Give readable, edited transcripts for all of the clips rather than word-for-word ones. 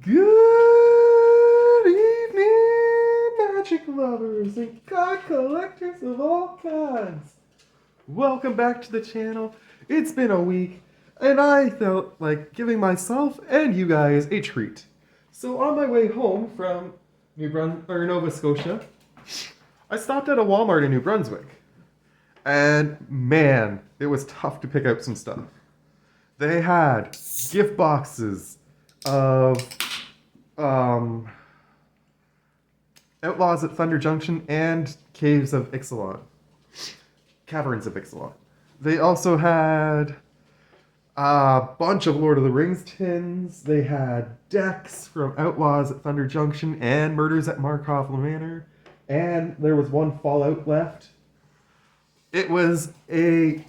Good evening, magic lovers and card collectors of all kinds. Welcome back to the channel. It's been a week, and I felt like giving myself and you guys a treat. So on my way home from Nova Scotia, I stopped at a Walmart in New Brunswick. And man, it was tough to pick out some stuff. They had gift boxes of Outlaws at Thunder Junction and Caves of Ixalan. Caverns of Ixalan. They also had a bunch of Lord of the Rings tins. They had decks from Outlaws at Thunder Junction and Murders at Markov Manor. And there was one Fallout left. It was a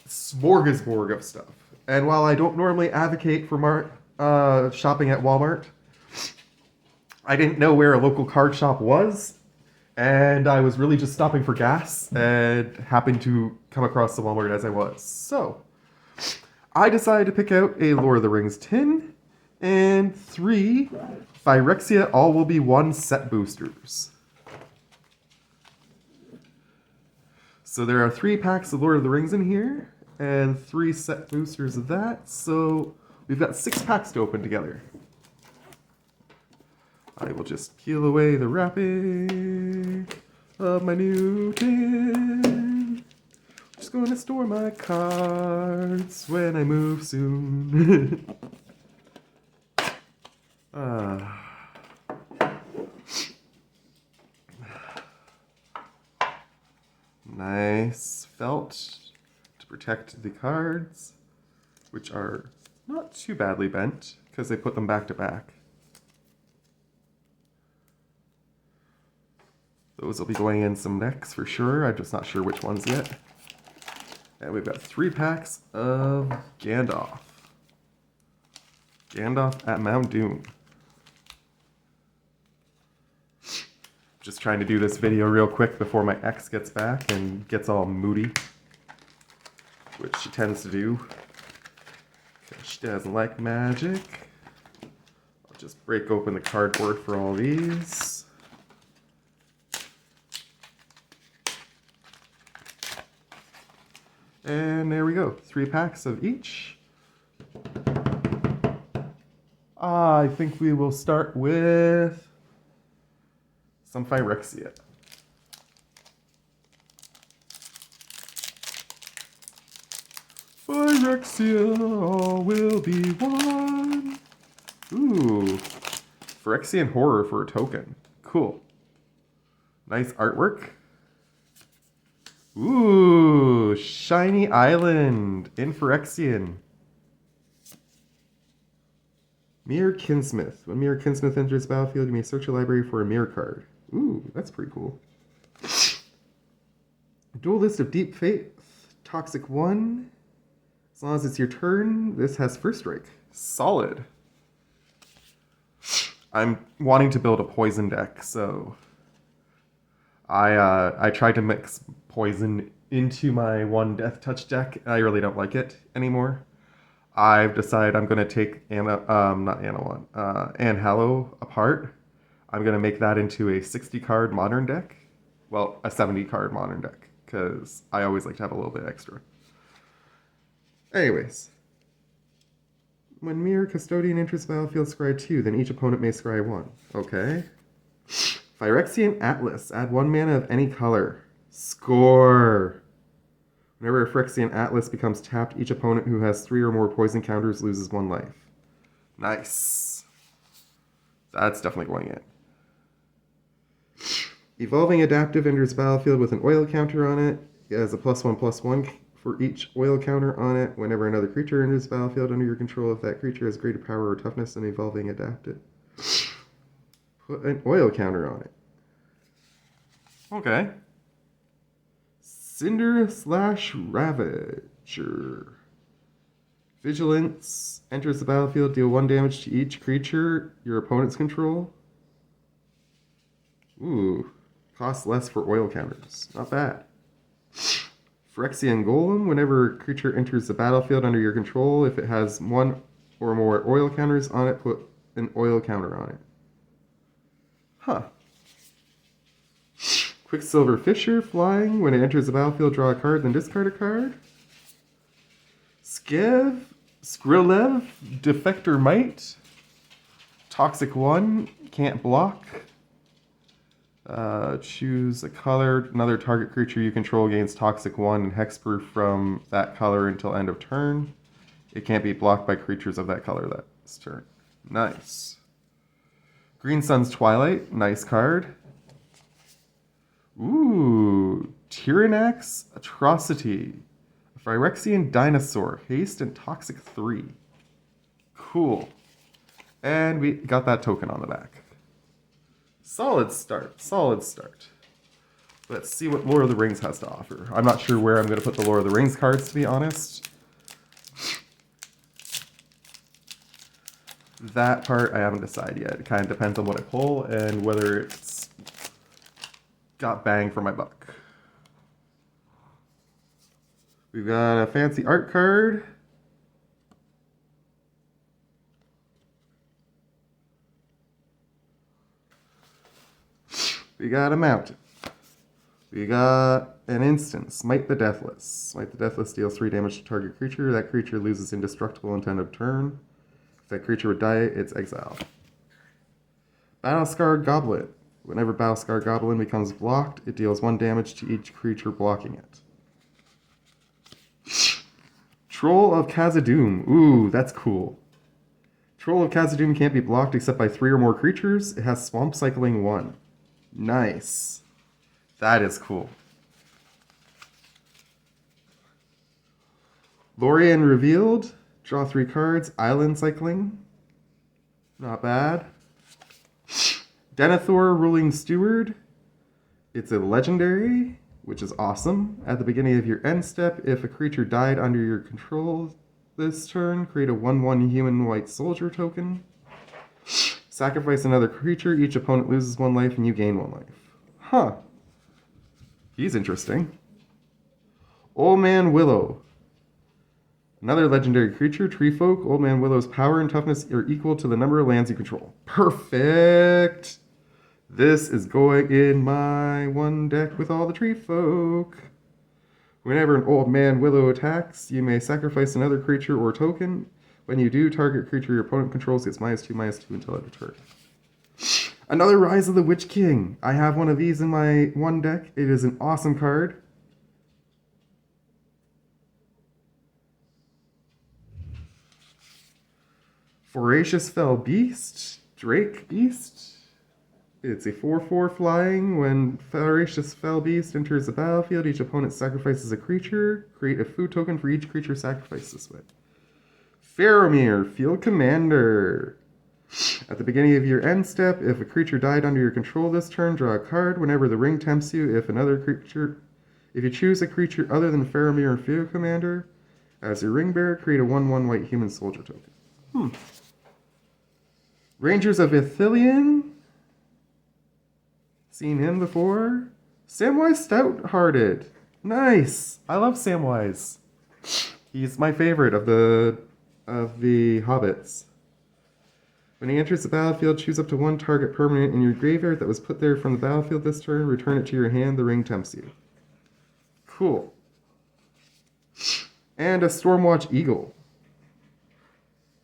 smorgasbord of stuff. And while I don't normally advocate for shopping at Walmart, I didn't know where a local card shop was, and I was really just stopping for gas and happened to come across the Walmart as I was. So, I decided to pick out a Lord of the Rings tin and 3 Phyrexia All Will Be One set boosters. So there are 3 packs of Lord of the Rings in here, and 3 set boosters of that, so we've got 6 packs to open together. I will just peel away the wrapping of my new tin. Just going to store my cards when I move soon. Nice felt to protect the cards, which are not too badly bent because they put them back to back. Those will be going in some decks for sure. I'm just not sure which ones yet. And we've got 3 packs of Gandalf. Gandalf at Mount Doom. Just trying to do this video real quick before my ex gets back and gets all moody. Which she tends to do. Because she doesn't like magic. I'll just break open the cardboard for all these. And there we go, 3 packs of each. I think we will start with some Phyrexia. Phyrexia, all will be one. Ooh, Phyrexian Horror for a token. Cool. Nice artwork. Ooh, Shiny Island in Phyrexian. Mirror Kinsmith. When Mirror Kinsmith enters the battlefield, you may search your library for a mirror card. Ooh, that's pretty cool. Duelist of Deep Faith. Toxic 1. As long as it's your turn, this has first strike. Solid. I'm wanting to build a poison deck, so I tried to mix poison into my 1 Death Touch deck, and I really don't like it anymore. I've decided I'm going to take Anne Hallow apart. I'm going to make that into a 60-card modern deck. Well, a 70-card modern deck, because I always like to have a little bit extra. Anyways. When Mirror Custodian enters the battlefield, scry 2, then each opponent may scry 1. Okay. Phyrexian Atlas. Add 1 mana of any color. Score! Whenever a Phyrexian Atlas becomes tapped, each opponent who has 3 or more poison counters loses 1 life. Nice. That's definitely going in. Evolving Adaptive enters the battlefield with an oil counter on it. It has a +1/+1 for each oil counter on it. Whenever another creature enters the battlefield under your control, if that creature has greater power or toughness than Evolving Adaptive, put an oil counter on it. Okay. Cinder/Ravager. Vigilance enters the battlefield, deal 1 damage to each creature your opponents control. Ooh, costs less for oil counters. Not bad. Phyrexian Golem. Whenever a creature enters the battlefield under your control, if it has 1 or more oil counters on it, put an oil counter on it. Huh. Quicksilver Fisher, flying. When it enters the battlefield, draw a card, then discard a card. Skrilev, Defector Might. Toxic 1, can't block. Choose a color. Another target creature you control gains Toxic 1 and Hexproof from that color until end of turn. It can't be blocked by creatures of that color this turn. Nice. Green Sun's Twilight, nice card. Ooh, Tyrannax Atrocity. A Phyrexian Dinosaur, haste and Toxic 3. Cool. And we got that token on the back. Solid start, solid start. Let's see what Lord of the Rings has to offer. I'm not sure where I'm going to put the Lord of the Rings cards, to be honest. That part I haven't decided yet. It kind of depends on what I pull and whether it's got bang for my buck. We've got a fancy art card. We got a mountain. We got an instant, Smite the Deathless. Smite the Deathless deals 3 damage to target creature. That creature loses indestructible until end of turn. If that creature would die, it's exiled. Battlescar Goblin. Whenever Battlescar Goblin becomes blocked, it deals 1 damage to each creature blocking it. Troll of Khazad-dûm. Ooh, that's cool. Troll of Khazad-dûm can't be blocked except by 3 or more creatures. It has Swamp Cycling 1. Nice. That is cool. Lorien Revealed. Draw 3 cards. Island Cycling. Not bad. Denethor Ruling Steward. It's a legendary, which is awesome. At the beginning of your end step, if a creature died under your control this turn, create a 1/1 human white soldier token. Sacrifice another creature. Each opponent loses 1 life and you gain 1 life. Huh. He's interesting. Old Man Willow. Another legendary creature, Tree Folk. Old Man Willow's power and toughness are equal to the number of lands you control. Perfect! This is going in my 1 deck with all the Tree Folk. Whenever an Old Man Willow attacks, you may sacrifice another creature or token. When you do, target creature your opponent controls gets -2/-2 until end of turn. Another Rise of the Witch King. I have one of these in my 1 deck. It is an awesome card. Voracious Fell Beast, Drake Beast. It's a 4/4 flying. When Voracious Fell Beast enters the battlefield, each opponent sacrifices a creature. Create a food token for each creature sacrificed this way. Faramir, Field Commander. At the beginning of your end step, if a creature died under your control this turn, draw a card. Whenever the ring tempts you, if you choose a creature other than Faramir and Field Commander as your ring bearer, create a 1/1 white human soldier token. Rangers of Ithilien. Seen him before. Samwise Stouthearted. Nice. I love Samwise. He's my favorite of the hobbits. When he enters the battlefield, choose up to 1 target permanent in your graveyard that was put there from the battlefield this turn. Return it to your hand. The ring tempts you. Cool. And a Stormwatch Eagle.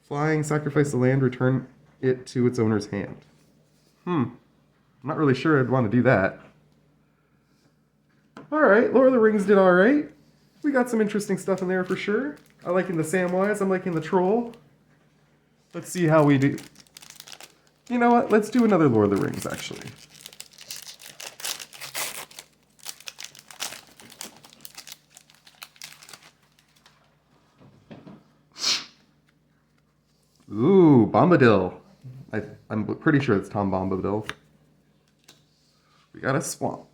Flying, sacrifice the land, return it to its owner's hand. I'm not really sure I'd want to do that. Alright, Lord of the Rings did alright. We got some interesting stuff in there for sure. I'm liking the Samwise, I'm liking the Troll. Let's see how we do. You know what? Let's do another Lord of the Rings, actually. Ooh, Bombadil. I'm pretty sure it's Tom Bombadil. We got a swamp.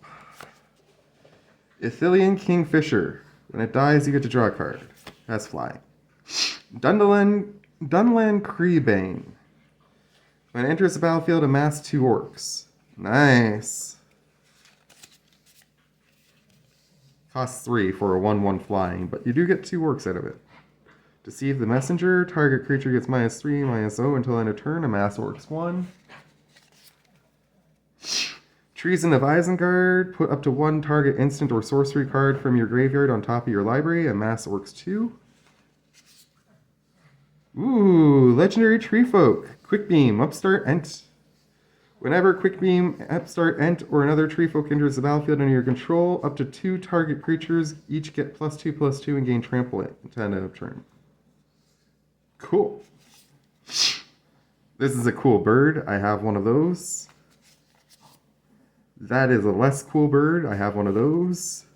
Ithilien Kingfisher. When it dies, you get to draw a card. That's flying. Dunland Creebane. When it enters the battlefield, amass 2 orcs. Nice. Costs 3 for a 1/1 flying, but you do get 2 orcs out of it. Deceive the messenger. Target creature gets -3/-0 until end of turn. Amass Orcs 1. Treason of Isengard. Put up to 1 target instant or sorcery card from your graveyard on top of your library. Amass Orcs 2. Ooh, Legendary Tree Folk. Quick Beam, Upstart, Ent. Whenever Quick Beam, Upstart, Ent, or another Tree Folk enters the battlefield under your control, up to 2 target creatures each get +2/+2 and gain trample until end of turn. Cool. This is a cool bird. I have one of those. That is a less cool bird. I have one of those.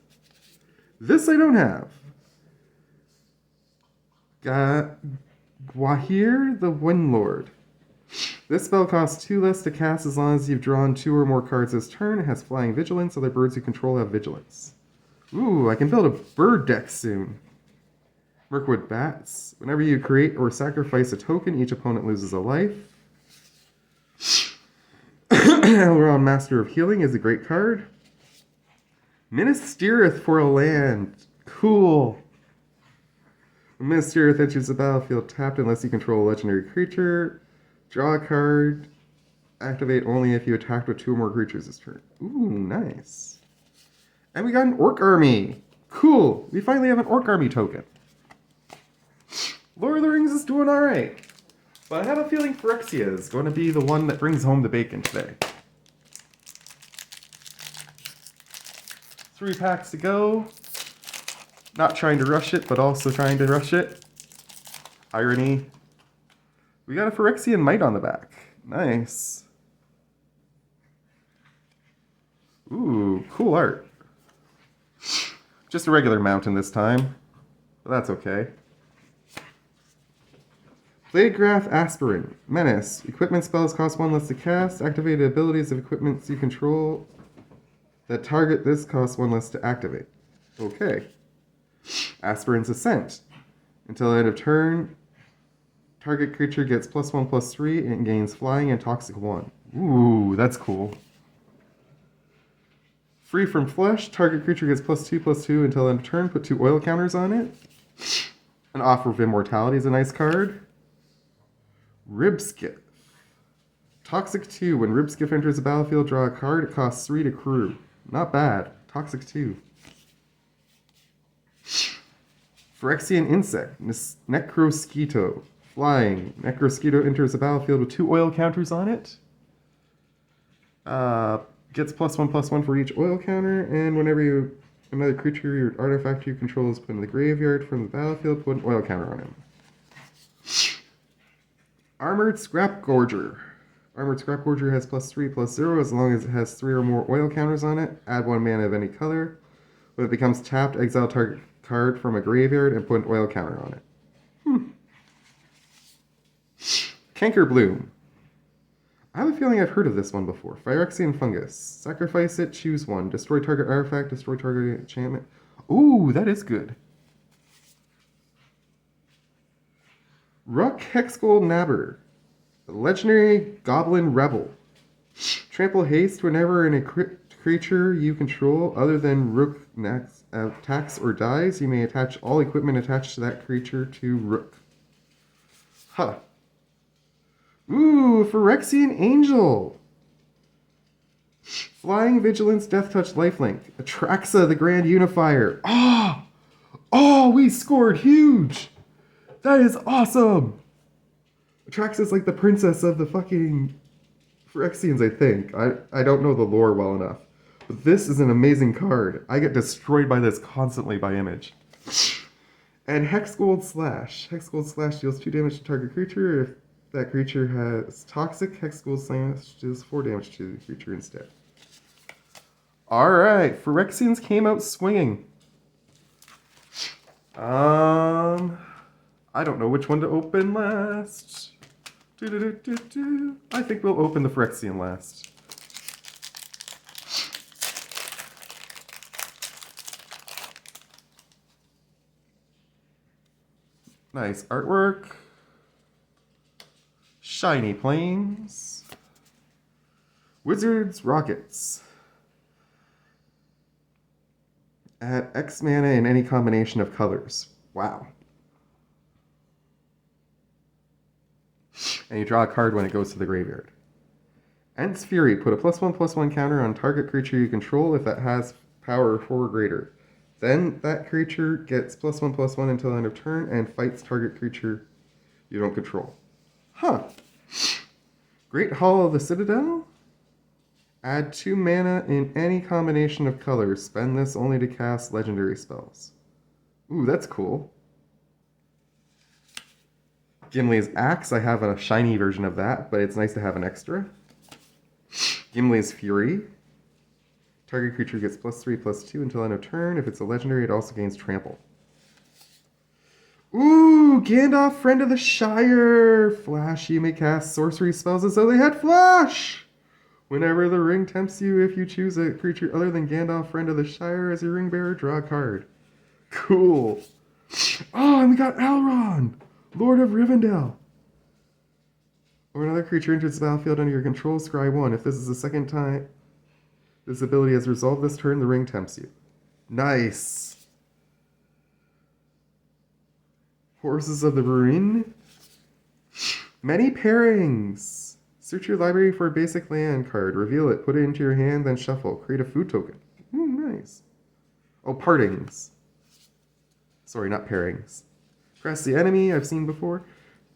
This I don't have. Got Gwahir the Windlord. This spell costs 2 less to cast as long as you've drawn 2 or more cards this turn. It has flying vigilance. Other birds you control have vigilance. Ooh, I can build a bird deck soon. Mirkwood Bats. Whenever you create or sacrifice a token, each opponent loses a life. Elrond, Master of Healing, is a great card. Minas Tirith for a land. Cool. When Minas Tirith enters the battlefield tapped unless you control a legendary creature. Draw a card. Activate only if you attack with 2 or more creatures this turn. Ooh, nice. And we got an Orc Army. Cool. We finally have an Orc Army token. Lord of the Rings is doing alright. But I have a feeling Phyrexia is going to be the one that brings home the bacon today. 3 packs to go. Not trying to rush it, but also trying to rush it. Irony. We got a Phyrexian Mite on the back. Nice. Ooh, cool art. Just a regular mountain this time. But that's okay. Plaguegraph Aspirant. Menace. Equipment spells cost 1 less to cast. Activated abilities of equipment you control that target this cost 1 less to activate. Okay. Aspirant's Ascent. Until the end of turn, target creature gets +1/+3 and gains flying and toxic 1. Ooh, that's cool. Free from Flesh. Target creature gets +2/+2 until end of turn. Put 2 oil counters on it. An Offer of Immortality is a nice card. Ribskiff. Toxic 2. When Ribskiff enters the battlefield, draw a card. It costs 3 to crew. Not bad. Toxic 2. Phyrexian Insect. Necrosquito. Flying. Necrosquito enters the battlefield with 2 oil counters on it. Gets +1/+1 for each oil counter, and whenever another creature or artifact you control is put in the graveyard from the battlefield, put an oil counter on him. Armored Scrap Gorger. Armored Scrap Gorger has +3/+0 as long as it has 3 or more oil counters on it. Add 1 mana of any color. When it becomes tapped, exile target card from a graveyard and put an oil counter on it. Cankerbloom. I have a feeling I've heard of this one before. Phyrexian Fungus. Sacrifice it, choose 1. Destroy target artifact, destroy target enchantment. Ooh, that is good. Ruck Hexgold Nabber. Legendary Goblin Rebel. Trample haste whenever a creature you control other than Rook attacks or dies. You may attach all equipment attached to that creature to Rook. Huh. Ooh, Phyrexian Angel. Flying Vigilance, Death Touch, Lifelink. Atraxa, the Grand Unifier. Oh, we scored huge. That is awesome. Atraxa's like the princess of the fucking Phyrexians, I think. I don't know the lore well enough. But this is an amazing card. I get destroyed by this constantly by Image. And Hexgold Slash. Hexgold Slash deals 2 damage to target creature. If that creature has Toxic, Hexgold Slash deals 4 damage to the creature instead. Alright, Phyrexians came out swinging. I don't know which one to open last. I think we'll open the Phyrexian last. Nice artwork. Shiny Plains. Wizards Rockets. Add X mana in any combination of colors. Wow. And you draw a card when it goes to the graveyard. Ent's Fury. Put a +1/+1 counter on target creature you control if that has power 4 or greater. Then that creature gets +1/+1 until the end of turn and fights target creature you don't control. Huh. Great Hall of the Citadel. Add 2 mana in any combination of colors. Spend this only to cast legendary spells. Ooh, that's cool. Gimli's Axe. I have a shiny version of that, but it's nice to have an extra. Gimli's Fury. Target creature gets +3/+2 until end of turn. If it's a legendary, it also gains trample. Ooh, Gandalf, Friend of the Shire. Flash, you may cast sorcery spells as though they had flash. Whenever the ring tempts you, if you choose a creature other than Gandalf, Friend of the Shire, as your ring bearer, draw a card. Cool. Oh, and we got Elrond, Lord of Rivendell. Or another creature enters the battlefield under your control, scry 1. If this is the second time this ability has resolved this turn, the ring tempts you. Nice. Horses of the Ruin. Many pairings. Search your library for a basic land card. Reveal it. Put it into your hand, then shuffle. Create a food token. Nice. Oh, partings. Sorry, not pairings. Press the enemy. I've seen before.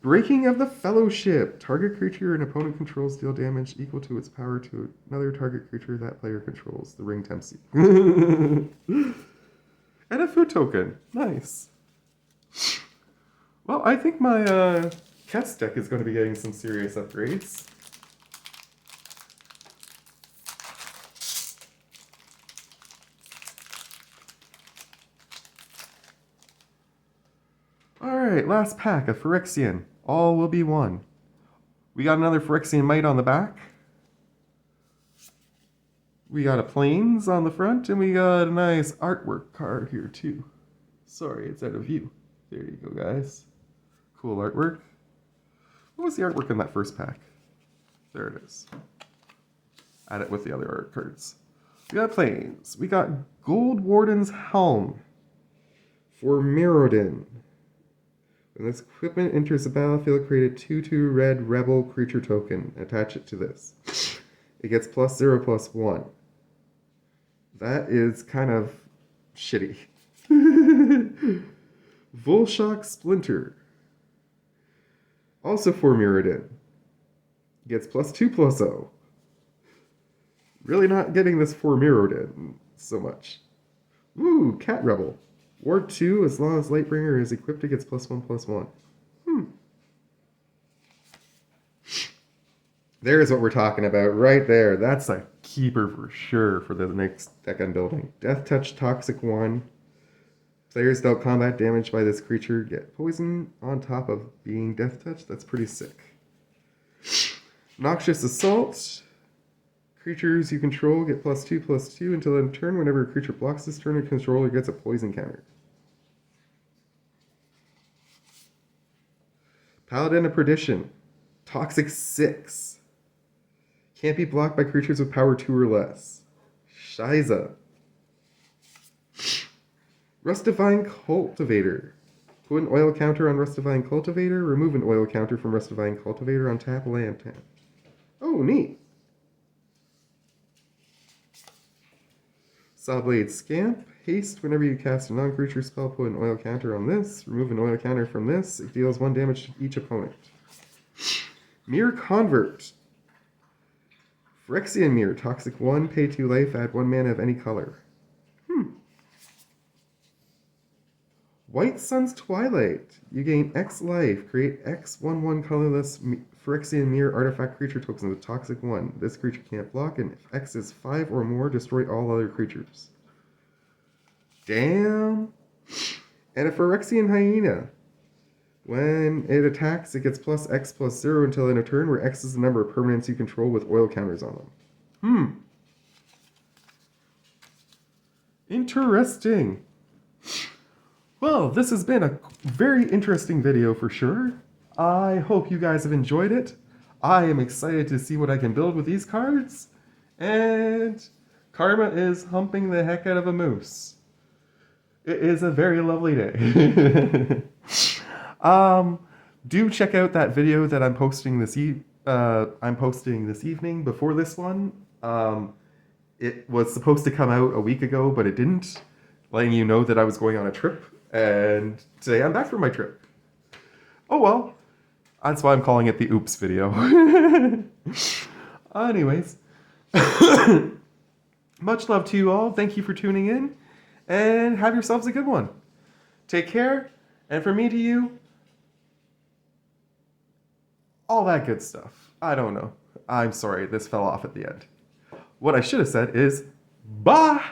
Breaking of the Fellowship. Target creature an opponent controls deal damage equal to its power to another target creature that player controls. The ring tempts you. And a food token. Nice. Well, I think my Kess deck is going to be getting some serious upgrades. Alright, last pack of Phyrexian. All will be one. We got another Phyrexian Might on the back. We got a Plains on the front, and we got a nice artwork card here too. Sorry, it's out of view. There you go, guys. Cool artwork. What was the artwork in that first pack? There it is. Add it with the other art cards. We got Plains. We got Gold Warden's Helm for Mirrodin. When this equipment enters the battlefield, create a 2/2 red rebel creature token. Attach it to this. It gets +0/+1. That is kind of shitty. Volshock Splinter. Also for Mirrodin. Gets +2/+0. Really not getting this for Mirrodin so much. Ooh, Cat Rebel. Ward 2, as long as Lightbringer is equipped, it gets +1/+1. There's what we're talking about right there. That's a keeper for sure for the next deck I'm building. Death Touch Toxic 1. Players dealt combat damage by this creature get poison on top of being Death Touch. That's pretty sick. Noxious Assault. Creatures you control get +2/+2 until end of turn. Whenever a creature blocks this turn, a controller gets a poison counter. Paladin of Perdition. Toxic 6. Can't be blocked by creatures with power 2 or less. Shiza. Rustifying Cultivator. Put an oil counter on Rustifying Cultivator. Remove an oil counter from Rustifying Cultivator on tap, land tap. Oh, neat. Sawblade Scamp. Haste. Whenever you cast a non-creature spell, put an oil counter on this. Remove an oil counter from this. It deals 1 damage to each opponent. Mirror Convert. Phyrexian Mirror. Toxic 1. Pay 2 life. Add 1 mana of any color. White Sun's Twilight. You gain X life. Create X 1/1 colorless Phyrexian Mirror artifact creature tokens with Toxic 1. This creature can't block, and if X is 5 or more, destroy all other creatures. Damn. And a Phyrexian Hyena. When it attacks, it gets +X/+0 until end of turn, where X is the number of permanents you control with oil counters on them. Interesting. Well, this has been a very interesting video for sure. I hope you guys have enjoyed it. I am excited to see what I can build with these cards. And Karma is humping the heck out of a moose. It is a very lovely day. do check out that video that I'm posting this evening before this one. It was supposed to come out a week ago, but it didn't, letting you know that I was going on a trip, and today I'm back from my trip. Oh well, that's why I'm calling it the oops video. Anyways, much love to you all. Thank you for tuning in, and have yourselves a good one. Take care, and from me to you, all that good stuff. I don't know. I'm sorry, this fell off at the end. What I should have said is, bye!